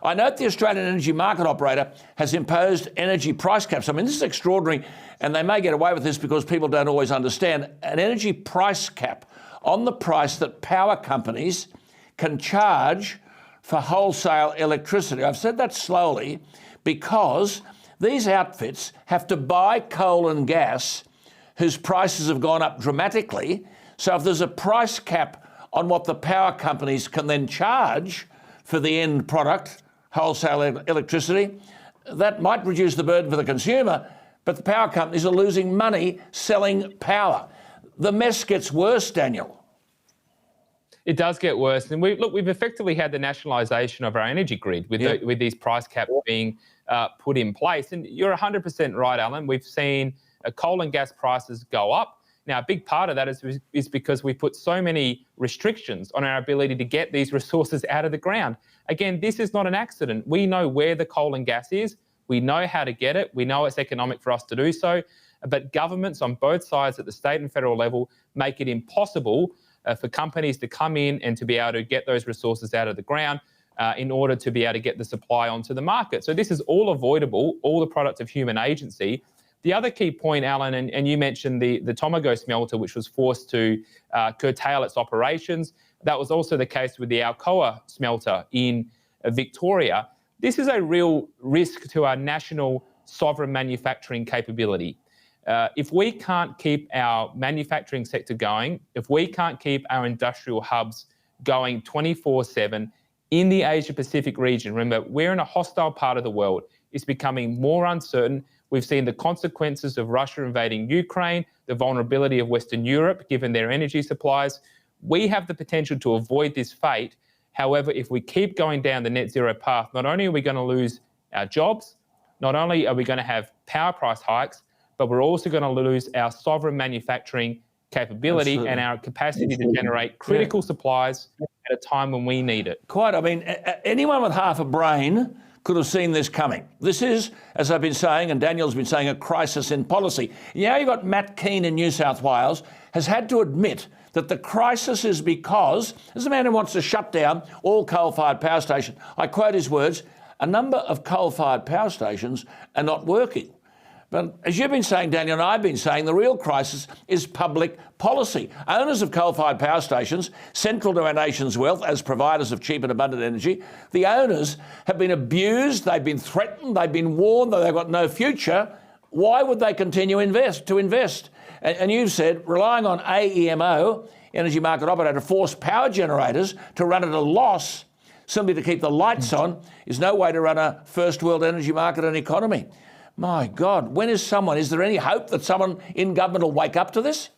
I note the Australian Energy Market Operator has imposed energy price caps. I mean, this is extraordinary, and they may get away with this because people don't always understand. An energy price cap on the price that power companies can charge for wholesale electricity. I've said that slowly because these outfits have to buy coal and gas whose prices have gone up dramatically. So if there's a price cap on what the power companies can then charge for the end product, wholesale electricity, that might reduce the burden for the consumer, but the power companies are losing money selling power. The mess gets worse, Daniel. It does get worse. And we've effectively had the nationalisation of our energy grid with these price caps being put in place. And you're 100% right, Alan. We've seen coal and gas prices go up. Now, a big part of that is because we put so many restrictions on our ability to get these resources out of the ground. Again, this is not an accident. We know where the coal and gas is. We know how to get it. We know it's economic for us to do so. But governments on both sides at the state and federal level make it impossible for companies to come in and to be able to get those resources out of the ground in order to be able to get the supply onto the market. So this is all avoidable, all the product of human agency. The other key point, Alan, and you mentioned the Tomago smelter, which was forced to curtail its operations. That was also the case with the Alcoa smelter in Victoria. This is a real risk to our national sovereign manufacturing capability. If we can't keep our manufacturing sector going, if we can't keep our industrial hubs going 24/7 in the Asia-Pacific region, remember, we're in a hostile part of the world. It's becoming more uncertain. We've seen the consequences of Russia invading Ukraine, the vulnerability of Western Europe, given their energy supplies. We have the potential to avoid this fate. However, if we keep going down the net zero path, not only are we going to lose our jobs, not only are we going to have power price hikes, but we're also going to lose our sovereign manufacturing capability and our capacity to generate critical supplies at a time when we need it. Quite. I mean, anyone with half a brain could have seen this coming. This is, as I've been saying, and Daniel's been saying, a crisis in policy. Now you've got Matt Keane in New South Wales has had to admit that the crisis is because, as a man who wants to shut down all coal-fired power stations, I quote his words, a number of coal-fired power stations are not working. But as you've been saying, Daniel, and I've been saying, the real crisis is public policy. Owners of coal-fired power stations, central to our nation's wealth as providers of cheap and abundant energy, the owners have been abused, they've been threatened, they've been warned that they've got no future. Why would they continue to invest? And you've said, relying on AEMO, Energy Market Operator, to force power generators to run at a loss simply to keep the lights on is no way to run a first world energy market and economy. My God, is there any hope that someone in government will wake up to this?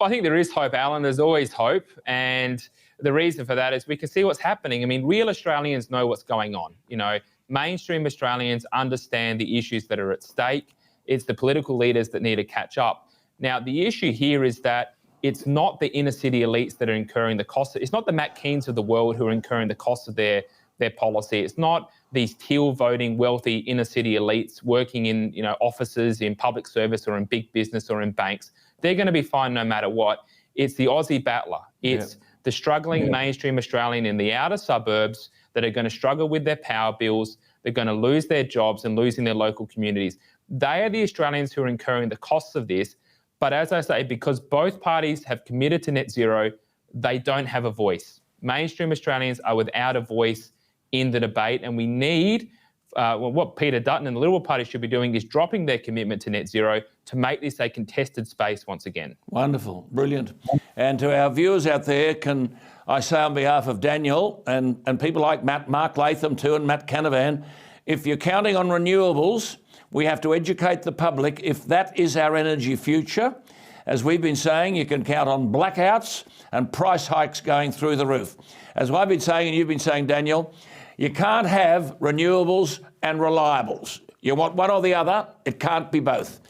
I think there is hope, Alan. There's always hope. And the reason for that is we can see what's happening. I mean, real Australians know what's going on. You know, mainstream Australians understand the issues that are at stake. It's the political leaders that need to catch up. Now, the issue here is that it's not the inner city elites that are incurring the cost. It's not the Matt Keanes of the world who are incurring the cost of their policy. It's not these teal voting wealthy inner city elites working in offices in public service or in big business or in banks. They're going to be fine no matter what. It's the Aussie battler. It's the struggling mainstream Australian in the outer suburbs that are going to struggle with their power bills. They're going to lose their jobs and losing their local communities. They are the Australians who are incurring the costs of this. But as I say, because both parties have committed to net zero, they don't have a voice. Mainstream Australians are without a voice in the debate, and we need, what Peter Dutton and the Liberal Party should be doing is dropping their commitment to net zero to make this a contested space once again. Wonderful, brilliant. And to our viewers out there, can I say on behalf of Daniel and people like Mark Latham too and Matt Canavan, if you're counting on renewables, we have to educate the public if that is our energy future. As we've been saying, you can count on blackouts and price hikes going through the roof. As I've been saying and you've been saying, Daniel, you can't have renewables and reliables. You want one or the other, it can't be both.